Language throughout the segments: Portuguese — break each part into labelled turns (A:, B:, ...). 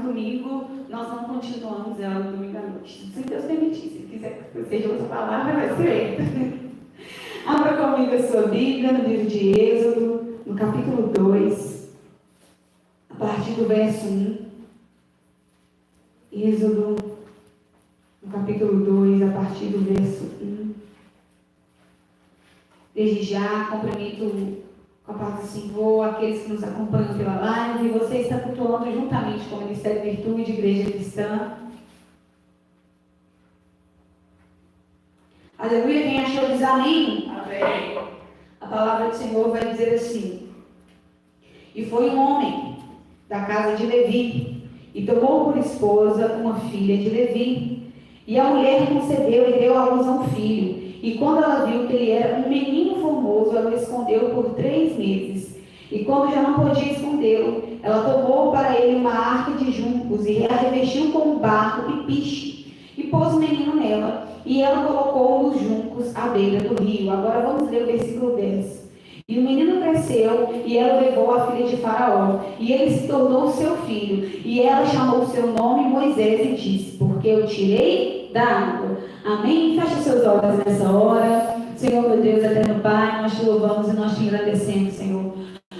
A: no domingo, nós não continuamos ela no domingo à noite. Se Deus permitir, se quiser que seja outra palavra, vai ser. Abra comigo a sua Bíblia no livro de Êxodo, no capítulo 2, a partir do verso 1. Êxodo, no capítulo 2, a partir do verso 1. Desde já, cumprimento com a paz do Senhor aqueles que nos acompanham pela live. Você está cultuando juntamente com o Ministério Virtude, Igreja Cristã. Aleluia, quem achou diz amém? Amém. A palavra do Senhor vai dizer assim: e foi um homem da casa de Levi, e tomou por esposa uma filha de Levi, e a mulher concebeu e deu à luz a um filho. E quando ela viu que ele era um menino formoso, ela o escondeu por 3 meses. E quando já não podia escondê-lo, ela tomou para ele uma arca de juncos e a revestiu com barro e piche, e pôs o menino nela. E ela colocou os juncos à beira do rio. Agora vamos ler o versículo 10. E o menino cresceu, e ela levou a filha de Faraó, e ele se tornou seu filho. E ela chamou o seu nome Moisés e disse: porque eu tirei da água. Amém? Feche seus olhos nessa hora. Senhor, meu Deus, eterno Pai, nós te louvamos e nós te agradecemos, Senhor.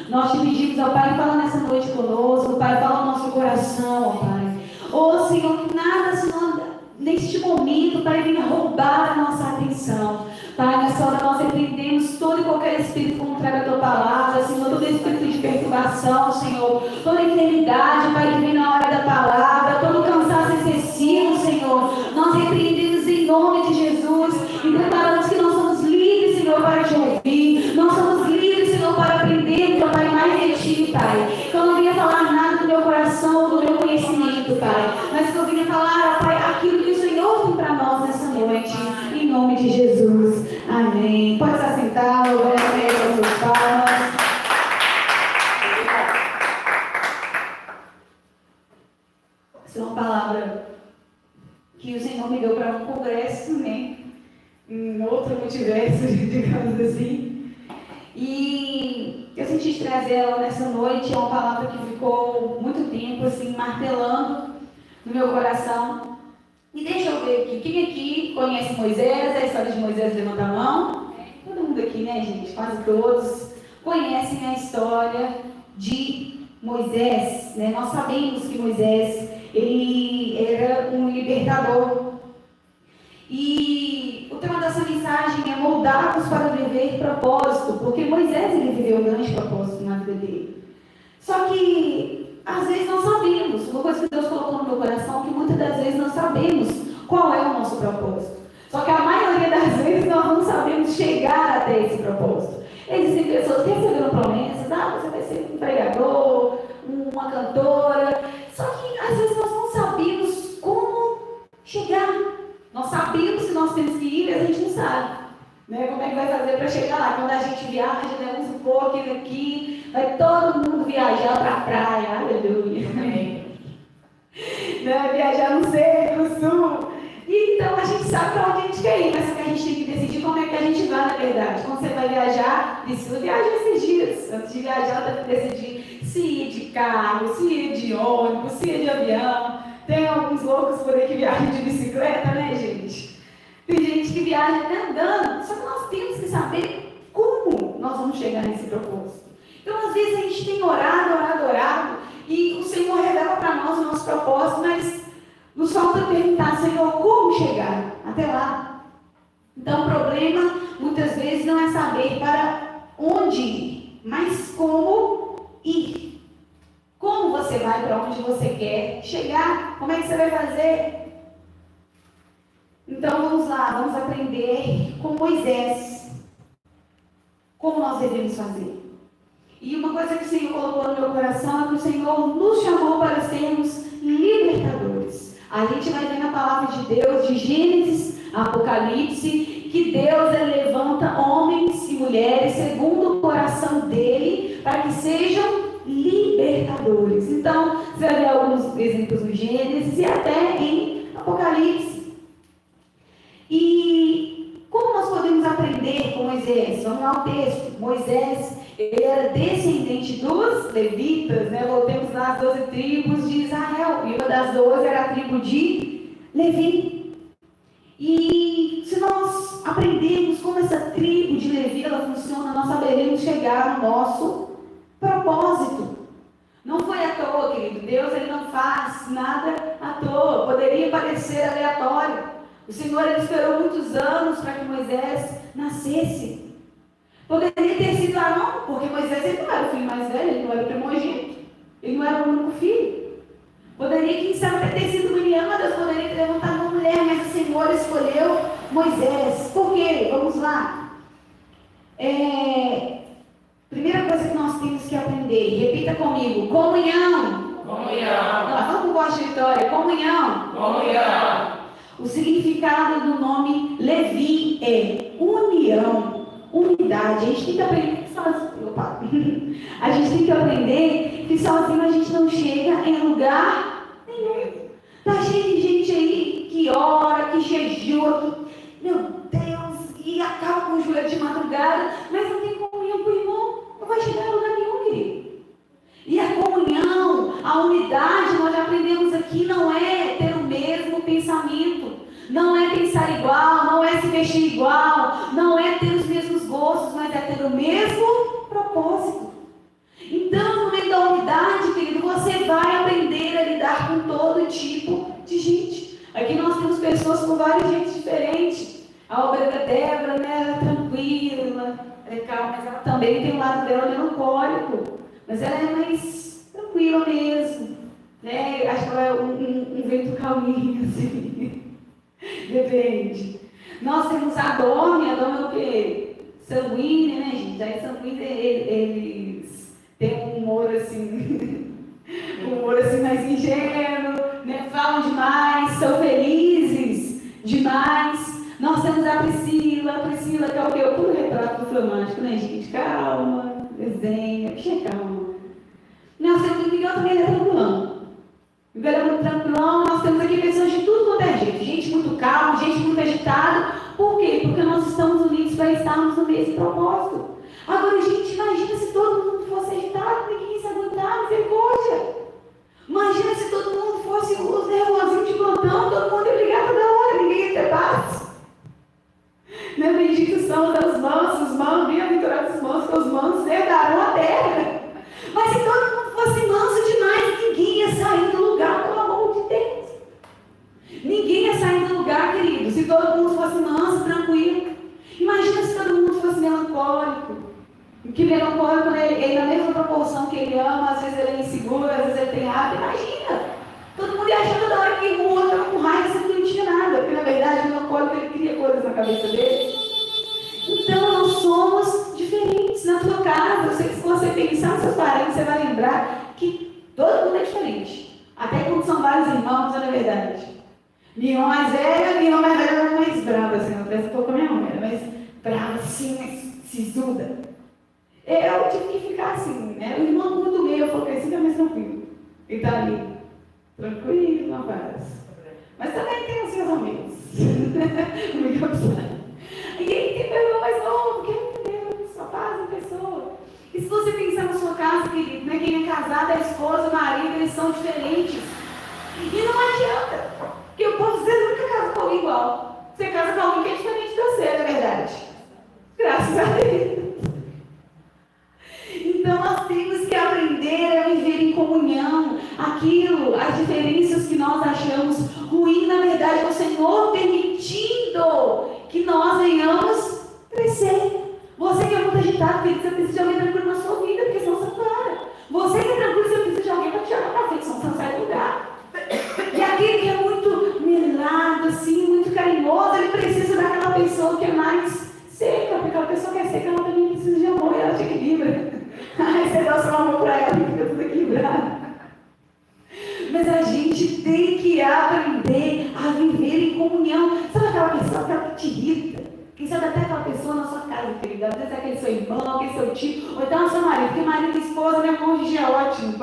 A: Nós te pedimos, ó Pai, fala nessa noite conosco, Pai, fala no nosso coração, ó Pai. Ó Senhor, que nada, Senhor, neste momento, Pai, venha roubar a nossa atenção. Pai, nessa hora nós repreendemos todo e qualquer espírito contrário à tua palavra, Senhor, todo espírito de perturbação, Senhor, toda enfermidade, Pai, que vem na hora da palavra, todo cansaço excessivo, Senhor, nós repreendemos em nome de Jesus e declaramos que nós somos livres, Senhor, para te ouvir, nós somos livres, Senhor, para aprender, Pai, mais de ti, Pai. Que eu não vinha falar nada do meu coração, do meu conhecimento, Pai, mas que eu vinha falar, Pai, aquilo que o Senhor tem para nós nessa noite, em nome de Jesus. Amém. Pode se assentar, glória a Deus, com suas palmas. Essa é uma palavra que o Senhor me deu para um congresso, né? Em outro multiverso, digamos assim. E eu senti trazer ela nessa noite. É uma palavra que ficou muito tempo assim, martelando no meu coração. E deixa eu ver aqui, quem aqui conhece Moisés, a história de Moisés, levanta a mão. Todo mundo aqui, né, gente? Quase todos conhecem a história de Moisés, né? Nós sabemos que Moisés, ele era um libertador. E o tema dessa mensagem é moldados para viver propósito, porque Moisés, ele viveu um grande propósito na vida dele. Só que às vezes não sabemos, uma coisa que Deus colocou no meu coração, que muitas das vezes não sabemos qual é o nosso propósito. Só que a maioria das vezes nós não sabemos chegar até esse propósito. Existem pessoas que receberam promessas, você vai ser um pregador, uma cantora, só que às vezes nós não sabemos como chegar. Nós sabemos que nós temos que ir, mas a gente não sabe, né? Como é que vai fazer para chegar lá? Quando a gente viaja, né? Vamos supor que aqui vai todo mundo viajar para a praia, aleluia, né? Viajar no centro, no sul. E então a gente sabe para onde a gente quer ir, mas só que a gente tem que decidir como é que a gente vai, na verdade. Quando você vai viajar, precisa viajar esses dias. Antes de viajar, tem que decidir se ir de carro, se ir de ônibus, se ir de avião. Tem alguns loucos por aí que viajam de bicicleta, né, gente? Tem gente que viaja até andando. Só que nós temos que saber como nós vamos chegar nesse propósito. Então, às vezes, a gente tem orado, e o Senhor revela para nós o nosso propósito, mas nos falta perguntar, Senhor, como chegar até lá? Então, o problema, muitas vezes, não é saber para onde ir, mas como ir. Como você vai para onde você quer chegar? Como é que você vai fazer? Então vamos lá, vamos aprender com Moisés. Como nós devemos fazer? E uma coisa que o Senhor colocou no meu coração é que o Senhor nos chamou para sermos libertadores. A gente vai ver na palavra de Deus, de Gênesis a Apocalipse, que Deus levanta homens e mulheres segundo o coração dele para que sejam libertadores. Então, você vai ver alguns exemplos no Gênesis e até em Apocalipse. E como nós podemos aprender com Moisés? Vamos lá ao texto. Moisés, ele era descendente dos levitas, né? Voltemos lá às 12 tribos de Israel, e uma das 12 era a tribo de Levi. E se nós aprendermos como essa tribo de Levi ela funciona, nós saberemos chegar no nosso propósito. Não foi à toa, querido. Deus ele não faz nada à toa. Poderia parecer aleatório. O Senhor ele esperou muitos anos para que Moisés nascesse. Poderia ter sido Arão, porque Moisés ele não era o filho mais velho, ele não era o primogênito, ele não era o único filho. Poderia, quem sabe, ter sido Miriam, Deus poderia ter levantado uma mulher, mas o Senhor escolheu Moisés. Por quê? Vamos lá. Primeira coisa que nós temos que aprender, repita comigo: comunhão.
B: Comunhão.
A: Vamos com voz de vitória: comunhão.
B: Comunhão.
A: O significado do nome Levi é união, unidade. A gente tem que aprender que sozinho. Opa. A gente tem que aprender que sozinho a gente não chega em lugar nenhum. Tá cheio de gente aí que ora, que jejua, que, meu Deus, e acaba com o joelho de madrugada, mas não tem comunhão com o irmão, não vai chegar em lugar nenhum, querido. E a comunhão, a unidade, nós já aprendemos aqui, não é ter o mesmo pensamento, não é pensar igual, não é se vestir igual, não é ter os mesmos gostos, mas é ter o mesmo propósito. Então, no meio da unidade, querido, você vai aprender a lidar com todo tipo de gente. Aqui nós temos pessoas com vários jeitos diferentes. A obra da Débora, né, ela é tranquila, é calma, mas ela também tem um lado dela melancólico. Mas ela é mais tranquila mesmo, né? Acho que ela é um vento calminho, assim. Depende. Nós temos a Dom é o quê? Sanguínea, né, gente? Aí sanguínea, eles têm um humor assim, mais ingênuo, né? Falam demais, são felizes demais. Nós temos a Priscila que é o quê? O puro retrato flamático, né, gente? Calma, desenha, deixa calma. Nós temos o Miguel também, ele é tranquilão. O Miguel é muito tranquilão. Nós temos aqui pessoas de tudo quanto é jeito. Gente muito calma, gente muito agitada. Por quê? Porque nós estamos unidos para estarmos no mesmo propósito. Agora, gente, imagina se todo mundo fosse agitado, ninguém se aguentar, misericórdia. Imagina se todo mundo fosse os nervosinhos de plantão, todo mundo ia ligar toda hora, ninguém ia ter paz. Né? Benditos são os mansos, bem-aventurados os mansos, porque os mansos herdarão a terra. Mas se todo mundo fosse manso demais, ninguém ia sair do lugar, pelo amor de Deus. Ninguém ia sair do lugar, querido, se todo mundo fosse manso, tranquilo. Imagina se todo mundo fosse melancólico. Que melancólico, ele na mesma proporção que ele ama, às vezes ele é inseguro, às vezes ele tem raiva. Imagina! Todo mundo ia achar toda hora que o outro estava com raiva, você não tinha nada. Porque na verdade o melancólico ele cria coisas na cabeça dele. Então nós somos diferentes na tua casa. Eu sei que se você pensar nos seus parentes, você vai lembrar que todo mundo é diferente. Até quando são vários irmãos, não é verdade. Minha irmã mais velha era mais brava, assim, não parece um pouco a minha mãe, era mais brava, assim, mais sisuda. Eu tive que ficar assim, né? O irmão do meio, eu falei assim, tá mais tranquilo. Ele tá ali, tranquilo, na paz. Mas também tem os seus amigos. E aí tem meu irmão mais novo, que Deus, só paz em pessoa. E se você pensar na sua casa, querido, né? Quem é casado, a esposa, o marido, eles são diferentes. E não adianta. Porque eu posso dizer, nunca casa com alguém igual. Você casa com alguém que é diferente de você, não é verdade? Graças a Deus. Então nós temos que aprender a viver em comunhão. Aquilo, as diferenças que nós achamos ruim, na verdade é o Senhor permitindo que nós venhamos crescer. Você que é muito agitado, você precisa de alguém tranquilo na sua vida, porque senão você não para. Você que é tranquilo, você precisa de alguém para te jogar para frente, senão você não sai do lugar. E aquele que é muito melado, assim, muito carinhoso, ele precisa daquela pessoa que é mais seca, porque aquela pessoa que é seca, ela também precisa de amor, ela te equilibra. Aí você dá o seu amor para ela e fica tudo equilibrado. Mas a gente tem que aprender a viver em comunhão. Sabe aquela pessoa que te irrita? Quem sabe até aquela pessoa na sua casa, querida? Às vezes é aquele seu irmão, aquele seu tio, ou então o seu marido, porque marido e esposa, né? Cônjuge é ótimo.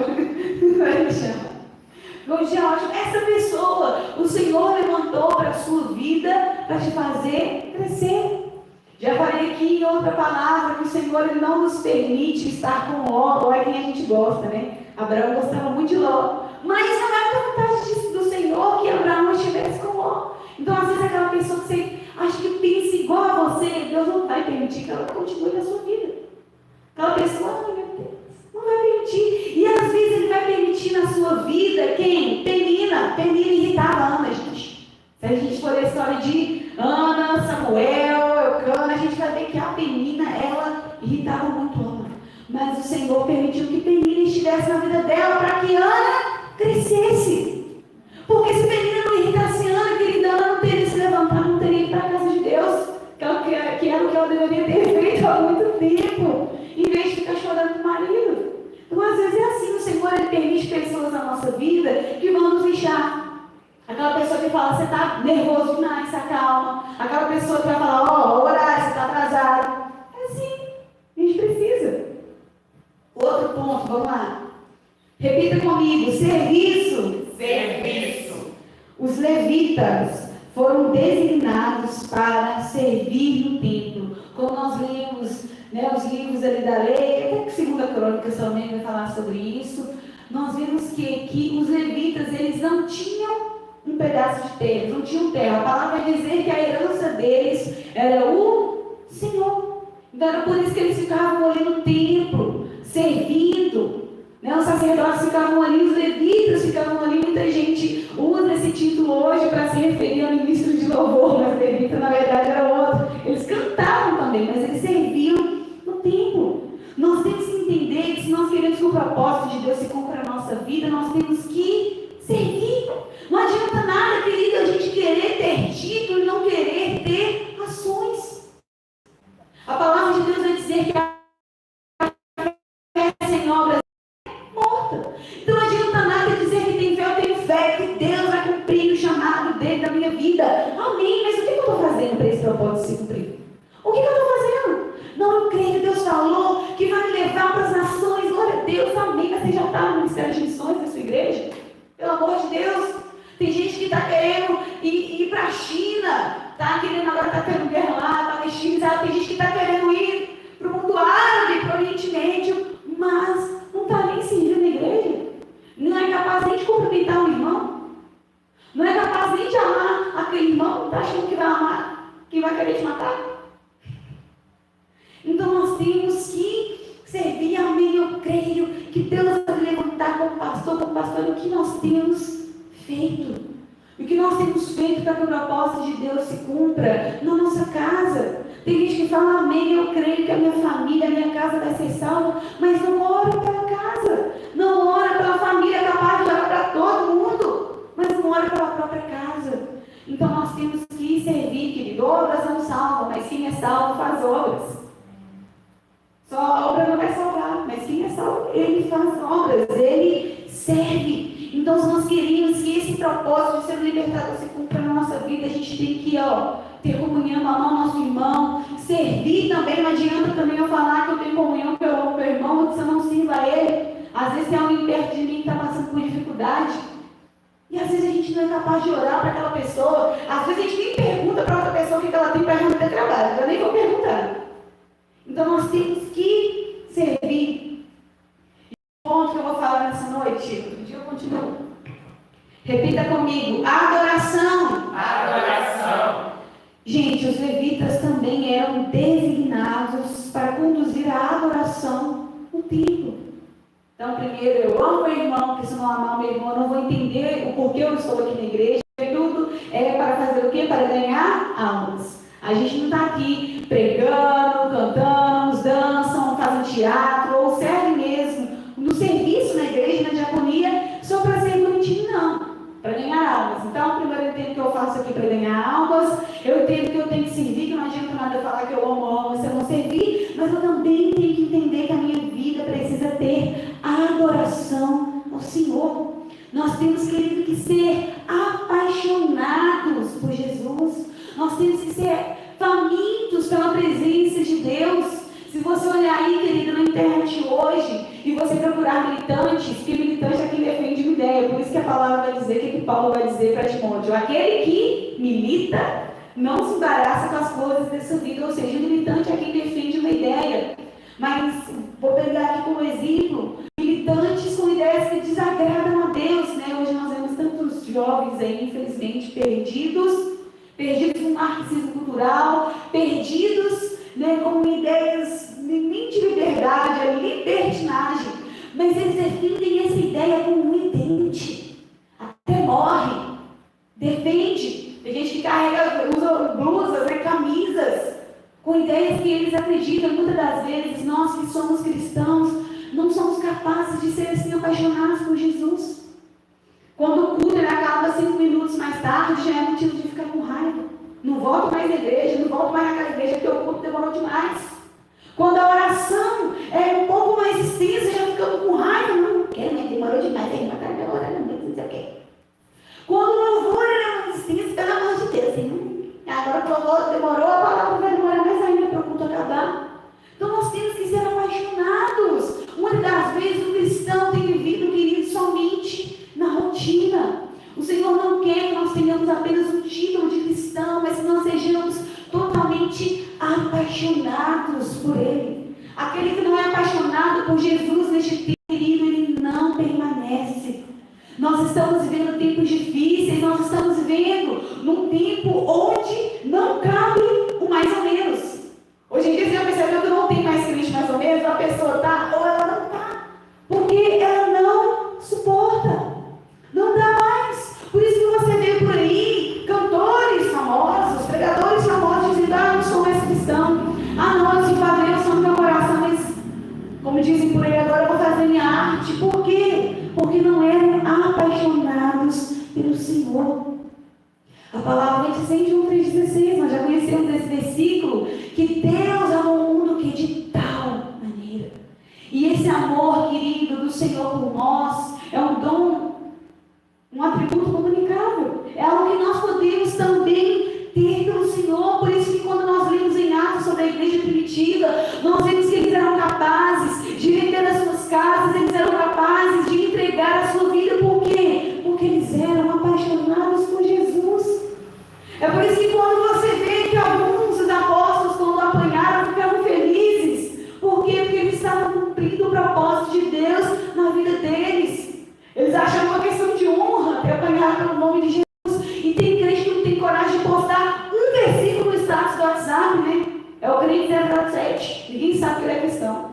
A: Cônjuge é ótimo. Essa pessoa, o Senhor levantou para a sua vida para te fazer crescer. Já falei aqui em outra palavra que o Senhor ele não nos permite estar com Ló. Ló é quem a gente gosta, né? Abraão gostava muito de Ló. Mas não é da vontade do Senhor que Abraão estivesse com Ló. Então, às vezes, aquela pessoa que você acha que pensa igual a você, Deus não vai permitir que ela continue na sua vida. Aquela pessoa, ai meu Deus, não vai permitir. E às vezes Ele vai permitir na sua vida quem? Penina. Penina irritava a Ana, gente. Se a gente for a história de Ana, Samuel, Eucana, a gente vai ver que a Penina, ela irritava muito Ana. Mas o Senhor permitiu que Penina estivesse na vida dela para que Ana crescesse. Porque se Penina não irritasse Ana, querida, Ana não teria se levantado, não teria ido para a casa de Deus, que era o que ela deveria ter feito há muito tempo, em vez de ficar chorando com o marido. Então, às vezes é assim, o Senhor ele permite pessoas na nossa vida que vão nos deixar. Aquela pessoa que fala, você está nervoso demais, se acalma. Aquela pessoa que vai falar, ó, horário, você está atrasado. É assim, a gente precisa. Outro ponto, vamos lá. Repita comigo, serviço.
B: Serviço.
A: Os levitas foram designados para servir no templo. Como nós lemos, né, os livros ali da lei, até que Segunda Crônica também vai falar sobre isso, nós vemos que os levitas, eles não tinham um pedaço de terra, não tinham terra. A palavra vai dizer que a herança deles era o Senhor. Então era por isso que eles ficavam ali no templo, servindo. Né? Os sacerdotes ficavam ali, os levitas ficavam ali. Muita gente usa esse título hoje para se referir ao ministro de louvor, mas levita na verdade era outro. Eles cantavam também, mas eles serviam no templo. Nós temos que entender que se nós queremos que o propósito de Deus se cumpra na nossa vida, nós temos que servir. Não adianta nada, querido, a gente querer ter título e não querer ter ações. A palavra de Deus vai dizer que a fé sem obras é morta. Então não adianta nada dizer que tem fé, eu tenho fé, que Deus vai cumprir o chamado dele da minha vida. Amém, mas o que eu estou fazendo para esse propósito se cumprir? O que eu estou fazendo? Não, eu creio que Deus falou que vai me levar para as nações. Glória a Deus, amém. Mas você já está no Ministério de Missões da sua igreja? Pelo amor de Deus. Tem gente que está querendo ir para a China, está querendo, agora está tendo guerra lá, Palestina, tem gente que está querendo ir para o mundo árabe, para o Oriente Médio, mas não está nem servindo na igreja. Não é capaz nem de cumprimentar o irmão. Não é capaz nem de amar aquele irmão, está achando que vai amar, que vai querer te matar. Então nós temos que servir, amém, eu creio que Deus vai levantar como pastor, o que nós temos feito. O que nós temos feito para que o propósito de Deus se cumpra na nossa casa. Tem gente que fala, amém, eu creio que a minha família, a minha casa vai ser salva, mas não ora pela casa, não ora pela família capaz de orar para todo mundo, mas não ora pela própria casa. Então nós temos que servir, querido. Obras não salvam, mas quem é salvo faz obras. Só a obra não vai salvar, mas quem é salvo, ele faz obras, ele serve. Então, se nós queremos que esse propósito de ser um libertador se cumpra na nossa vida, a gente tem que ter comunhão, amar o nosso irmão, servir também. Não adianta também eu falar que eu tenho comunhão, que eu amo meu irmão, se eu não sirvo a ele. Às vezes tem alguém perto de mim que está passando por dificuldade. E às vezes a gente não é capaz de orar para aquela pessoa. Às vezes a gente nem pergunta para outra pessoa o que ela tem para resolver trabalho. Eu nem vou perguntar. Então nós temos que servir. E o ponto que eu vou falar nessa noite, outro dia eu continuo. Repita comigo, adoração.
B: Adoração.
A: Gente, os levitas também eram designados para conduzir a adoração no templo. Então, primeiro, eu amo meu irmão, porque se eu não amar meu irmão, eu não vou entender o porquê eu estou aqui na igreja. Tudo é para fazer o quê? Para ganhar almas. A gente não está aqui pregando, cantamos, dançam, fazem teatro, ou serve mesmo no serviço na igreja, na diaconia, só para ser bonitinho, não. Para ganhar almas. Então, primeiro eu entendo que eu faço aqui para ganhar almas, eu entendo que eu tenho que servir, que não adianta nada eu falar que eu amo se eu não servir, mas eu também tenho que entender que a minha vida precisa ter adoração ao Senhor. Nós temos, querido, que ser apaixonados por Jesus. Nós temos que ser famintos pela presença de Deus. Se você olhar aí, querido, na internet hoje, e você procurar militantes, que militante é quem defende uma ideia. Por isso que a palavra vai dizer, que Paulo vai dizer para Timóteo, aquele que milita Não se embaraça com as coisas dessa vida, ou seja, militante é quem defende uma ideia. Mas vou pegar aqui como exemplo, militantes com ideias que desagradam a Deus, né? Hoje nós vemos tantos jovens aí, infelizmente, perdidos no marxismo cultural, perdidos, né, com ideias nem de liberdade, é libertinagem, mas eles defendem essa ideia como um idente, até morre, defende. Tem gente que usa blusas, né, camisas, com ideias que eles acreditam. Muitas das vezes, nós que somos cristãos, não somos capazes de ser assim apaixonados por Jesus. Quando o culto acaba 5 minutos mais tarde, já é motivo de ficar com raiva. Não volto mais na igreja, não volto mais naquela igreja, porque o culto demorou demais. Quando a oração é um pouco mais extensa, já ficamos com raiva. Não quero, mas demorou demais, aí matar minha hora, não sei o quê. Quando o louvor é mais extenso, pelo amor de Deus, assim, agora o louvor demorou, a palavra vai demorar mais ainda para o culto acabar. Então nós temos que ser apaixonados. Muitas das vezes o cristão tem vivido, querido, somente na rotina. O Senhor não quer que nós tenhamos apenas um título de cristão, mas que nós sejamos totalmente apaixonados por Ele. Aquele que não é apaixonado por Jesus neste tempo, querido, ele não permanece. Nós estamos vivendo tempos difíceis, nós estamos vivendo num tempo onde não cabe o mais ou menos. Hoje em dia, você percebeu que não tem mais crente mais ou menos, a pessoa está ou ela não está, porque ela não suporta, não dá mais. Por isso que você vê por aí cantores famosos, pregadores famosos dizendo: ah, não sou mais cristão, ah não, eu sou padre, eu sou no meu coração, mas como dizem por aí agora, eu vou fazer minha arte. Por quê? Porque não eram apaixonados pelo Senhor. A palavra diz em João 3,16, nós já conhecemos esse versículo, que Deus amou o mundo que de tal maneira. E esse amor, querido, do Senhor por nós, é um dom, um atributo comunicável. É algo que nós podemos também ter pelo Senhor. Por isso que quando nós lemos em Atos sobre a igreja primitiva, nós vemos que eles eram capazes de vender as suas casas, eles eram capazes de entregar a sua vida. Por quê? Porque eles eram apaixonados por Jesus. É por isso que quando você vê que alguns dos apóstolos, quando apanharam, ficaram felizes. Por quê? Porque eles estavam cumprindo o propósito de Deus na vida deles. Eles acham uma questão de honra ter apanhado pelo nome de Jesus. E tem crente que não tem coragem de postar um versículo no status do WhatsApp, né? É o crente 007. Ninguém sabe que ele é cristão.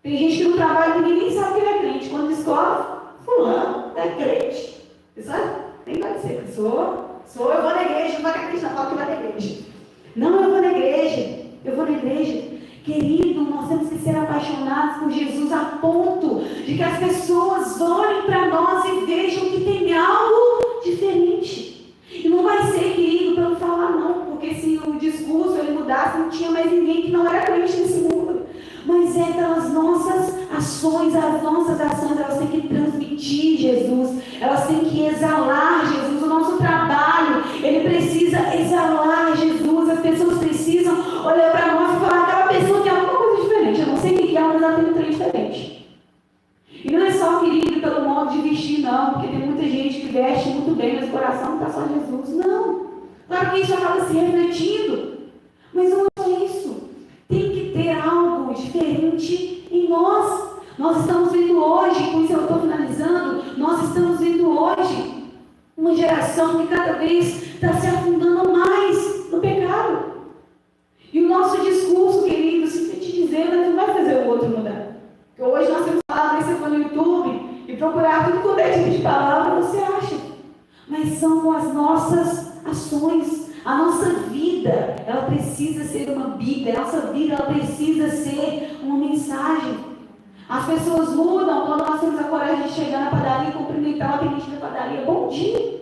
A: Tem gente que no trabalho, ninguém nem sabe que ele é crente. Quando descobre, fulano é crente. Você sabe? Nem vai dizer que sou, eu vou na igreja, não vai na igreja, não fala que vai na igreja. Não, eu vou na igreja. Querido, nós temos que ser apaixonados por Jesus a ponto de que as pessoas olhem para nós e vejam que tem algo diferente. E não vai ser, querido, pelo falar não, porque se o discurso ele mudasse, não tinha mais ninguém que não era crente nesse mundo. Mas é pelas nossas ações, as nossas ações, elas têm que transmitir Jesus, elas têm que exalar Jesus. O nosso trabalho, ele precisa exalar Jesus. As pessoas precisam olhar para nós e falar: aquela pessoa tem alguma coisa diferente. Eu não sei o que é, mas ela tem um trem diferente. E não é só, querido, pelo modo de vestir, não, porque tem muita gente que veste muito bem, mas o coração não está só Jesus. Não. Claro que isso acaba se refletindo, mas não é só isso. Tem que ter algo diferente em nós. Nós estamos vendo hoje, com isso eu estou finalizando, nós estamos vendo hoje uma geração que cada vez está se afundando mais no pecado. E o nosso discurso, querido, se te dizer, mas não vai fazer o outro mudar. Porque hoje nós temos palavras, você for no YouTube e procurar tudo quanto é tipo de palavra, você acha. Mas são as nossas ações. A nossa vida, ela precisa ser uma Bíblia. A nossa vida, ela precisa ser uma mensagem. As pessoas mudam quando nós temos a coragem de chegar na padaria e cumprimentar o atendente da padaria: bom dia.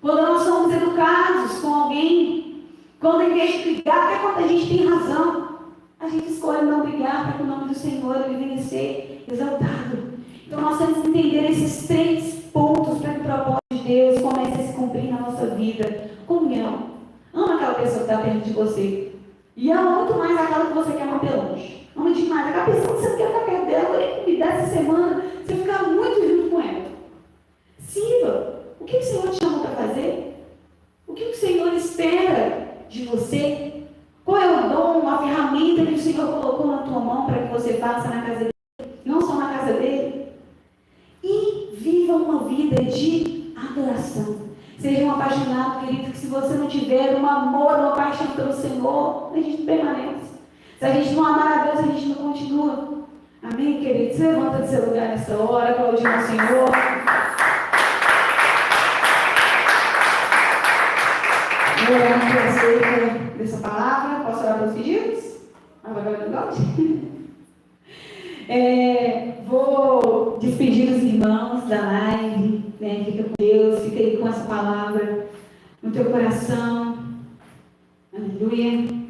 A: Quando nós somos educados com alguém, quando em vez de brigar, até quando a gente tem razão, a gente escolhe não brigar para que o nome do Senhor ele venha a ser exaltado. Então nós temos que entender esses 3 pontos para que o propósito de Deus comece a se cumprir na nossa vida. Comunhão. Ama aquela pessoa que está perto de você. E ama muito mais aquela que você quer manter longe. Ama demais aquela pessoa que você não quer ficar perto dela. Porém, convidar essa semana, você ficar muito junto com ela. Sirva. O que o Senhor te chamou para fazer? O que o Senhor Viva uma vida de adoração. Seja um apaixonado, querido, que se você não tiver um amor, uma paixão pelo Senhor, a gente não permanece. Se a gente não amar a Deus, a gente não continua. Amém, querido? Você levanta do seu lugar nessa hora, aplaudindo ao Senhor. Orando por aceita dessa palavra. Posso orar pelos pedidos? Vou despedir os irmãos da live, né? Fica com Deus, fica aí com essa palavra no teu coração. Aleluia.